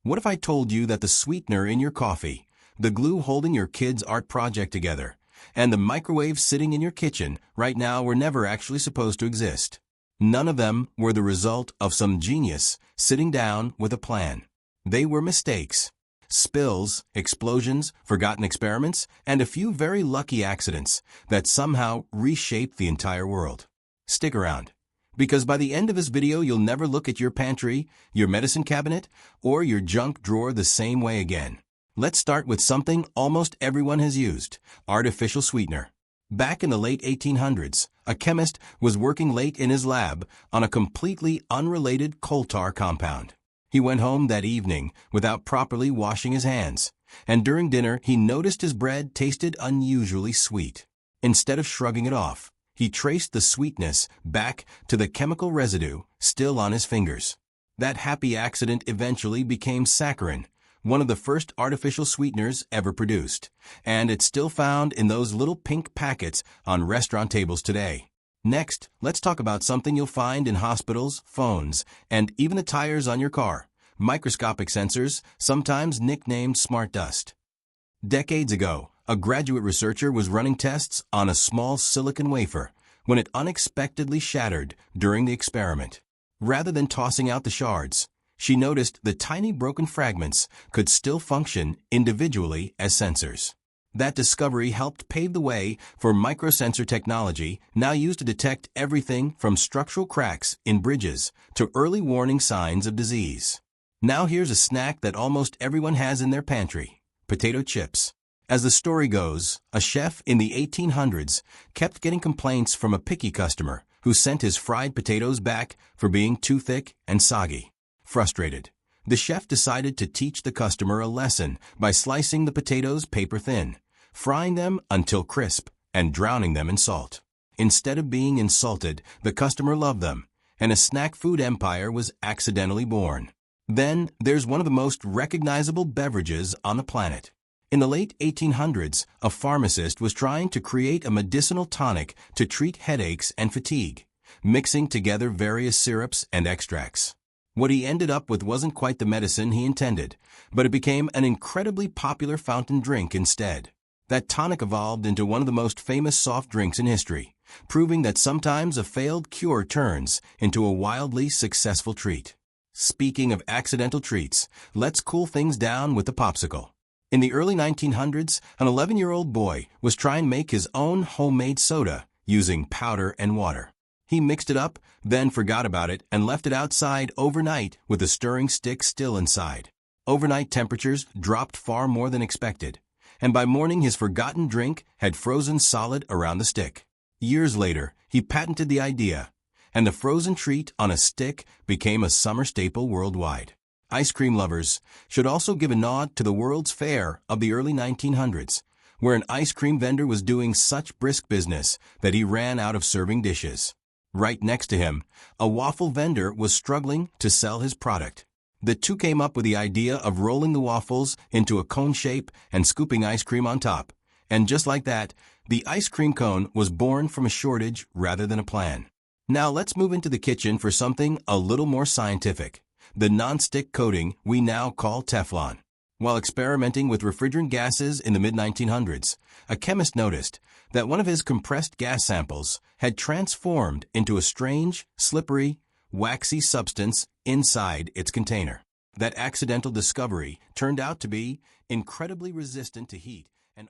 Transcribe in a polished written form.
What if I told you that the sweetener in your coffee, the glue holding your kid's art project together, and the microwave sitting in your kitchen right now were never actually supposed to exist? None of them were the result of some genius sitting down with a plan. They were mistakes. Spills, explosions, forgotten experiments, and a few very lucky accidents that somehow reshaped the entire world. Stick around, because by the end of this video you'll never look at your pantry, your medicine cabinet, or your junk drawer the same way again. Let's start with something almost everyone has used: artificial sweetener. Back in the late 1800s, a chemist was working late in his lab on a completely unrelated coal tar compound. He went home that evening without properly washing his hands, and during dinner he noticed his bread tasted unusually sweet. Instead of shrugging it off, he traced the sweetness back to the chemical residue still on his fingers. That happy accident eventually became saccharin, one of the first artificial sweeteners ever produced, and it's still found in those little pink packets on restaurant tables today. Next, let's talk about something you'll find in hospitals, phones, and even the tires on your car: microscopic sensors, sometimes nicknamed smart dust. Decades ago, a graduate researcher was running tests on a small silicon wafer when it unexpectedly shattered during the experiment. Rather than tossing out the shards, she noticed the tiny broken fragments could still function individually as sensors. That discovery helped pave the way for microsensor technology, now used to detect everything from structural cracks in bridges to early warning signs of disease. Now here's a snack that almost everyone has in their pantry: potato chips. As the story goes, a chef in the 1800s kept getting complaints from a picky customer who sent his fried potatoes back for being too thick and soggy. Frustrated, the chef decided to teach the customer a lesson by slicing the potatoes paper thin, frying them until crisp, and drowning them in salt. Instead of being insulted, the customer loved them, and a snack food empire was accidentally born. Then there's one of the most recognizable beverages on the planet. In the late 1800s, a pharmacist was trying to create a medicinal tonic to treat headaches and fatigue, mixing together various syrups and extracts. What he ended up with wasn't quite the medicine he intended, but it became an incredibly popular fountain drink instead. That tonic evolved into one of the most famous soft drinks in history, proving that sometimes a failed cure turns into a wildly successful treat. Speaking of accidental treats, let's cool things down with the popsicle. In the early 1900s, an 11-year-old boy was trying to make his own homemade soda using powder and water. He mixed it up, then forgot about it and left it outside overnight with the stirring stick still inside. Overnight temperatures dropped far more than expected, and by morning his forgotten drink had frozen solid around the stick. Years later, he patented the idea, and the frozen treat on a stick became a summer staple worldwide. Ice cream lovers should also give a nod to the World's Fair of the early 1900s, where an ice cream vendor was doing such brisk business that he ran out of serving dishes. Right next to him, a waffle vendor was struggling to sell his product. The two came up with the idea of rolling the waffles into a cone shape and scooping ice cream on top. And just like that, the ice cream cone was born from a shortage rather than a plan. Now let's move into the kitchen for something a little more scientific: the non-stick coating we now call Teflon. While experimenting with refrigerant gases in the mid-1900s, a chemist noticed that one of his compressed gas samples had transformed into a strange, slippery, waxy substance inside its container. That accidental discovery turned out to be incredibly resistant to heat and